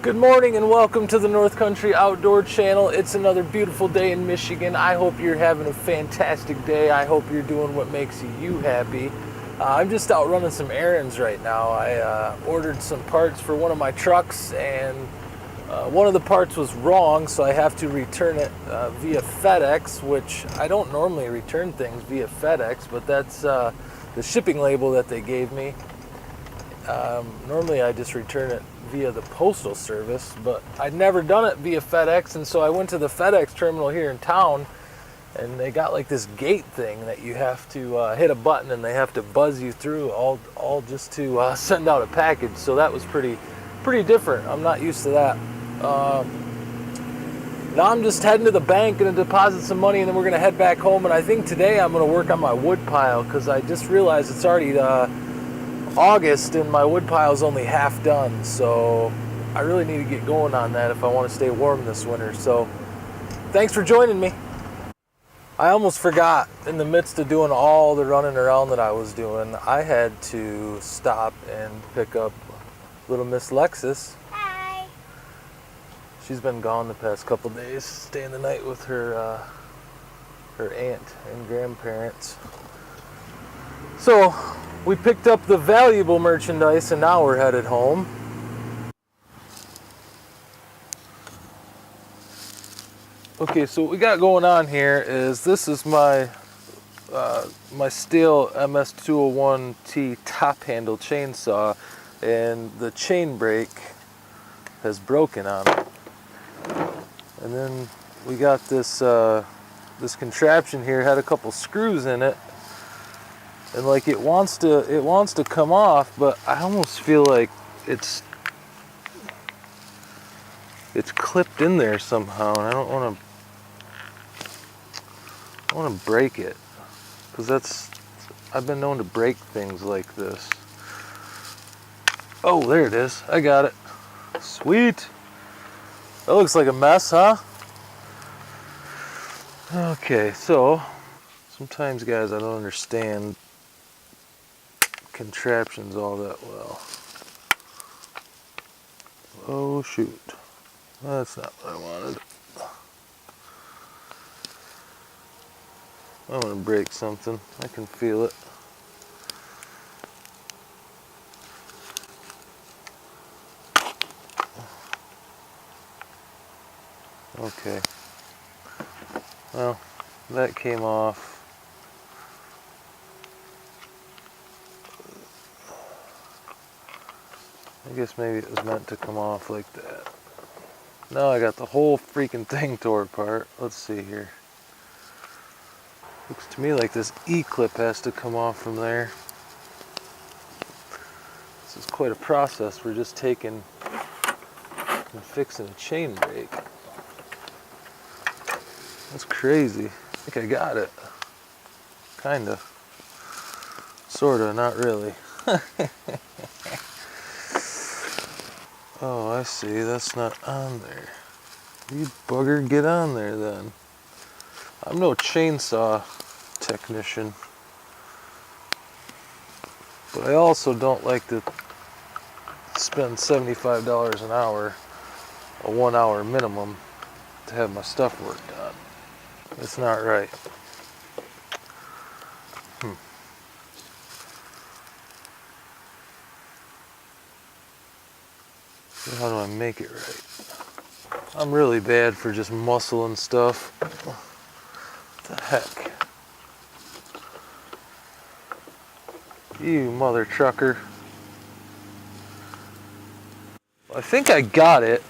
Good morning and welcome to the North Country Outdoor Channel. It's another beautiful day in Michigan. I hope you're having a fantastic day. I hope you're doing what makes you happy. I'm just out running some errands right now. I ordered some parts for one of my trucks and one of the parts was wrong, so I have to return it via FedEx, which I don't normally return things via FedEx, but that's the shipping label that they gave me. Normally I just return it via the postal service, but I'd never done it via FedEx, and so I went to the FedEx terminal here in town, and they got like this gate thing that you have to hit a button and they have to buzz you through all just to send out a package. So that was pretty different. I'm not used to that. Now I'm just heading to the bank and deposit some money, and then we're gonna head back home. And I think today I'm gonna work on my wood pile because I just realized it's already August and my wood pile is only half done, so I really need to get going on that if I want to stay warm this winter. So thanks for joining me. I almost forgot, in the midst of doing all the running around that I was doing, I had to stop and pick up little Miss Lexus. Hi. She's been gone the past couple days, staying the night with her aunt and grandparents. So we picked up the valuable merchandise and now we're headed home. Okay, so what we got going on here is this is my my Stihl MS201T top handle chainsaw, and the chain brake has broken on it. And then we got this this contraption here, had a couple screws in it. And like it wants to come off, but I almost feel like it's clipped in there somehow, and I don't want to break it, because I've been known to break things like this. Oh, there it is. I got it. Sweet. That looks like a mess, huh? Okay, so sometimes, guys, I don't understand contraptions all that well. Oh shoot, that's not what I wanted. I'm gonna break something. I can feel it. Okay, well, that came off. I guess maybe it was meant to come off like that. Now I got the whole freaking thing tore apart. Let's see here. Looks to me like this E-clip has to come off from there. This is quite a process. We're just taking and fixing a chain brake. That's crazy. I think I got it. Kinda. Sorta, not really. Oh, I see. That's not on there. You bugger, get on there then. I'm no chainsaw technician, but I also don't like to spend $75 an hour, a 1 hour minimum, to have my stuff worked on. It's not right. So how do I make it right? I'm really bad for just muscle and stuff. What the heck? You mother trucker. I think I got it.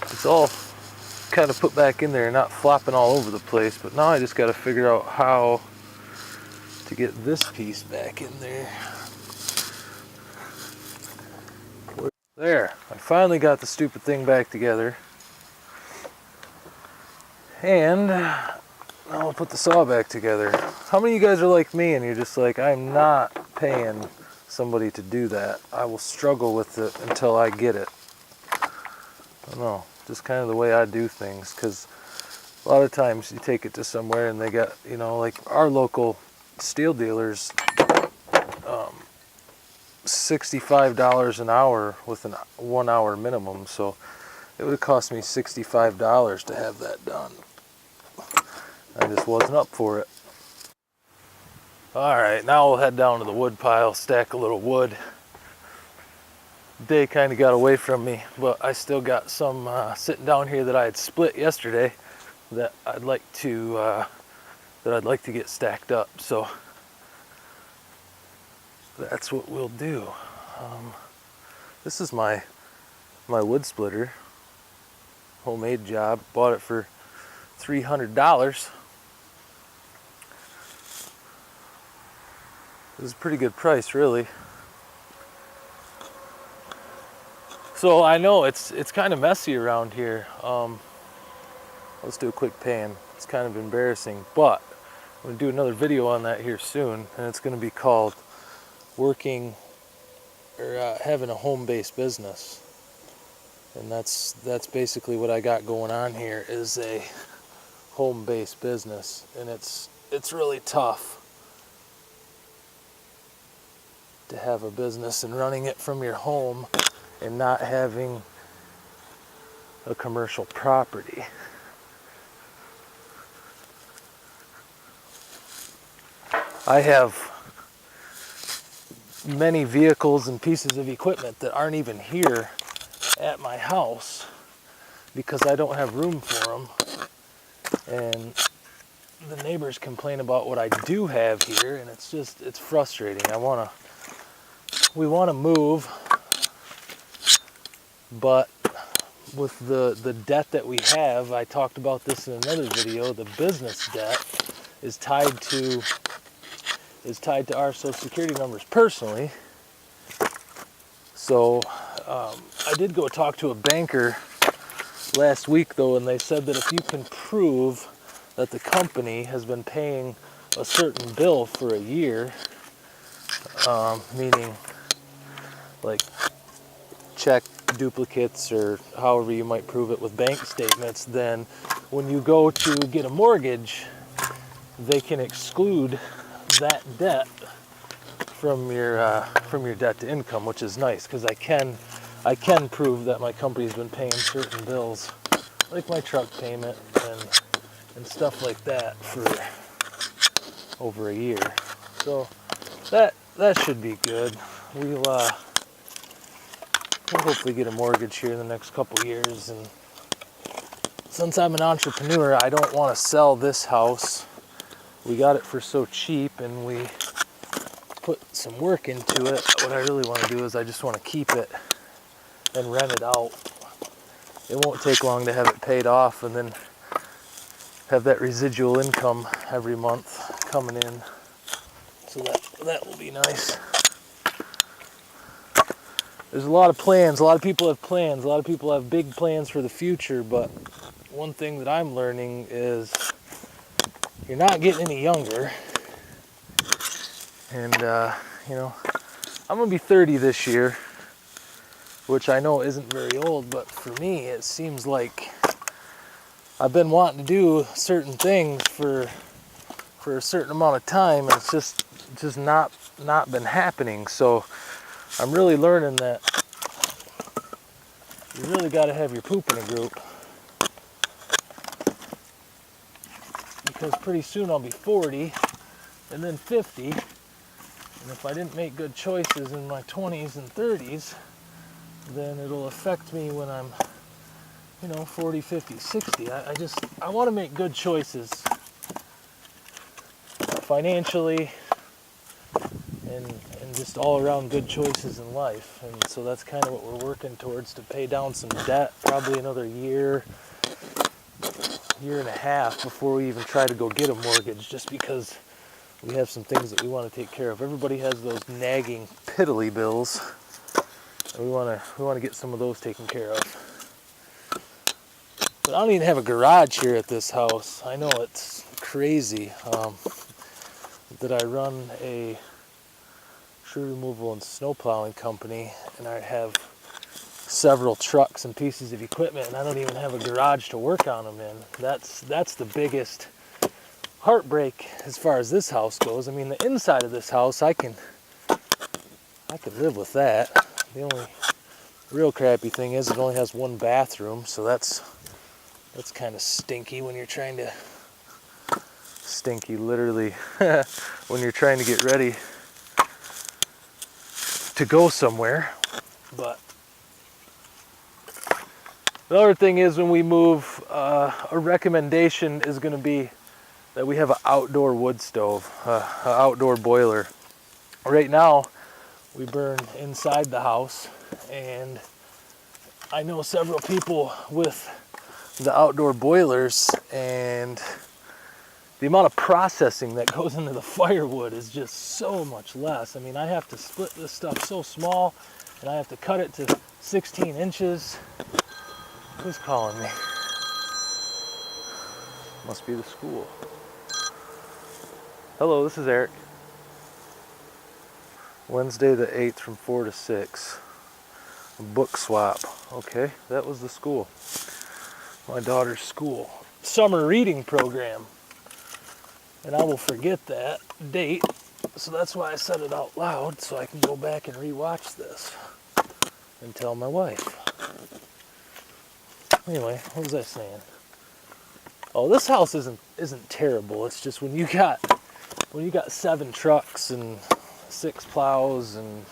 It's all kind of put back in there, not flopping all over the place, but now I just got to figure out how to get this piece back in there. There, I finally got the stupid thing back together. And now I'll put the saw back together. How many of you guys are like me and you're just like, I'm not paying somebody to do that. I will struggle with it until I get it. I don't know, just kind of the way I do things, because a lot of times you take it to somewhere and they got, like our local Stihl dealers $65 an hour with a 1 hour minimum, so it would have cost me $65 to have that done. I just wasn't up for it. Alright, now we'll head down to the wood pile, stack a little wood. Day kind of got away from me, but I still got some sitting down here that I had split yesterday that I'd like to get stacked up. So that's what we'll do. This is my wood splitter, homemade job. Bought it for $300. This is a pretty good price, really. So I know it's kind of messy around here. Let's do a quick pan. It's kind of embarrassing, but I'm gonna do another video on that here soon, and it's gonna be called working or having a home-based business. And that's basically what I got going on here, is a home-based business, and it's really tough to have a business and running it from your home and not having a commercial property. I have many vehicles and pieces of equipment that aren't even here at my house because I don't have room for them, and the neighbors complain about what I do have here, and it's frustrating. We want to move, but with the debt that we have, I talked about this in another video, the business debt is tied to our Social Security numbers personally. So I did go talk to a banker last week though, and they said that if you can prove that the company has been paying a certain bill for a year, meaning like check duplicates or however you might prove it with bank statements, then when you go to get a mortgage, they can exclude that debt from your debt to income, which is nice because I can prove that my company's been paying certain bills, like my truck payment and stuff like that, for over a year. So that should be good. We'll hopefully get a mortgage here in the next couple years, and since I'm an entrepreneur, I don't want to sell this house. We got it for so cheap, and we put some work into it. What I really want to do is I just want to keep it and rent it out. It won't take long to have it paid off, and then have that residual income every month coming in. So that will be nice. There's a lot of plans. A lot of people have plans. A lot of people have big plans for the future, but one thing that I'm learning is you're not getting any younger. And, I'm going to be 30 this year, which I know isn't very old, but for me, it seems like I've been wanting to do certain things for a certain amount of time, and it's just not been happening. So I'm really learning that you really got to have your poop in a group, because pretty soon I'll be 40 and then 50, and if I didn't make good choices in my 20s and 30s, then it'll affect me when I'm 40, 50, 60. I want to make good choices financially and just all around good choices in life. And so that's kind of what we're working towards, to pay down some debt, probably another year and a half before we even try to go get a mortgage, just because we have some things that we want to take care of. Everybody has those nagging piddly bills, and we want to get some of those taken care of. But I don't even have a garage here at this house. I know it's crazy that I run a tree removal and snow plowing company, and I have several trucks and pieces of equipment, and I don't even have a garage to work on them in. That's the biggest heartbreak as far as this house goes. I mean, the inside of this house, I can I could live with that. The only real crappy thing is it only has one bathroom, so that's kind of stinky when you're trying to, stinky literally, when you're trying to get ready to go somewhere. But the other thing is when we move, a recommendation is going to be that we have an outdoor wood stove, an outdoor boiler. Right now, we burn inside the house, and I know several people with the outdoor boilers, and the amount of processing that goes into the firewood is just so much less. I mean, I have to split this stuff so small, and I have to cut it to 16 inches. Who's calling me? Must be the school. Hello, this is Eric. Wednesday the 8th from 4 to 6. A book swap. Okay, that was the school. My daughter's school. Summer reading program. And I will forget that date, so that's why I said it out loud, so I can go back and rewatch this and tell my wife. Anyway, what was I saying? Oh, this house isn't terrible. It's just when you got 7 trucks and 6 plows and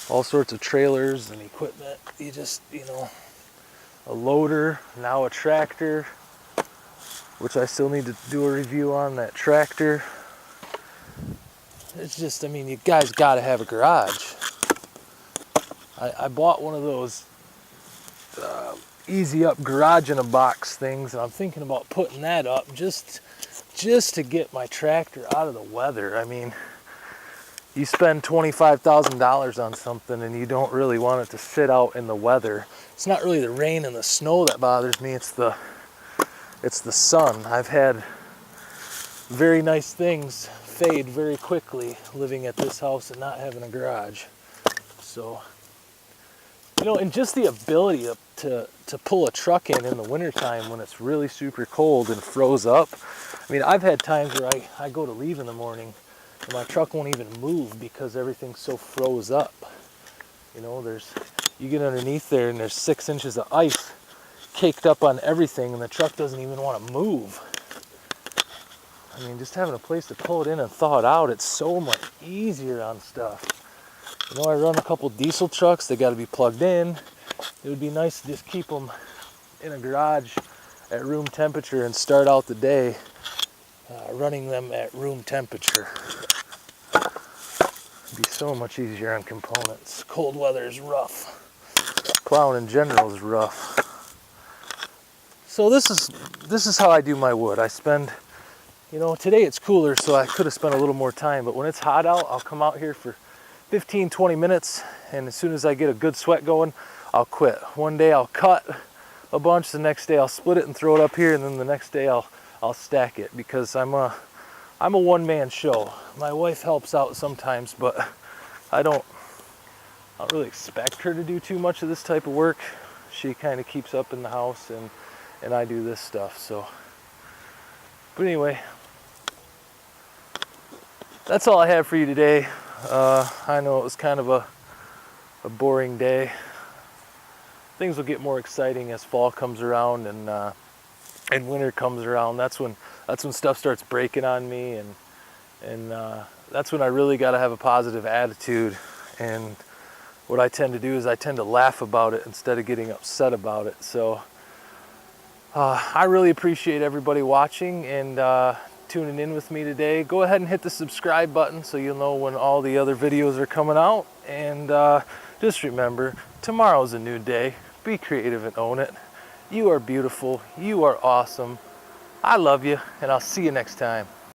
all sorts of trailers and equipment, you just, a loader, now a tractor, which I still need to do a review on that tractor. It's just, you guys gotta have a garage. I bought one of those easy up garage in a box things, and I'm thinking about putting that up just to get my tractor out of the weather. You spend $25,000 on something and you don't really want it to sit out in the weather. It's not really the rain and the snow that bothers me, it's the sun. I've had very nice things fade very quickly living at this house and not having a garage. So, and just the ability to pull a truck in the wintertime when it's really super cold and froze up. I've had times where I go to leave in the morning and my truck won't even move because everything's so froze up. You get underneath there and there's 6 inches of ice caked up on everything, and the truck doesn't even want to move. Just having a place to pull it in and thaw it out, it's so much easier on stuff. I run a couple diesel trucks, they got to be plugged in. It would be nice to just keep them in a garage at room temperature and start out the day running them at room temperature. It'd be so much easier on components. Cold weather is rough. Plowing in general is rough. So this is how I do my wood. I spend, today it's cooler, so I could have spent a little more time, but when it's hot out, I'll come out here for 15, 20 minutes, and as soon as I get a good sweat going, I'll quit. One day I'll cut a bunch, the next day I'll split it and throw it up here, and then the next day I'll stack it, because I'm a one-man show. My wife helps out sometimes, but I don't really expect her to do too much of this type of work. She kind of keeps up in the house, and I do this stuff. So, but anyway, that's all I have for you today. I know it was kind of a boring day. Things will get more exciting as fall comes around and winter comes around. That's when stuff starts breaking on me, and that's when I really got to have a positive attitude. And what I tend to do is I tend to laugh about it instead of getting upset about it. So I really appreciate everybody watching and tuning in with me today. Go ahead and hit the subscribe button so you'll know when all the other videos are coming out. And just remember, tomorrow's a new day. Be creative and own it. You are beautiful. You are awesome. I love you, and I'll see you next time.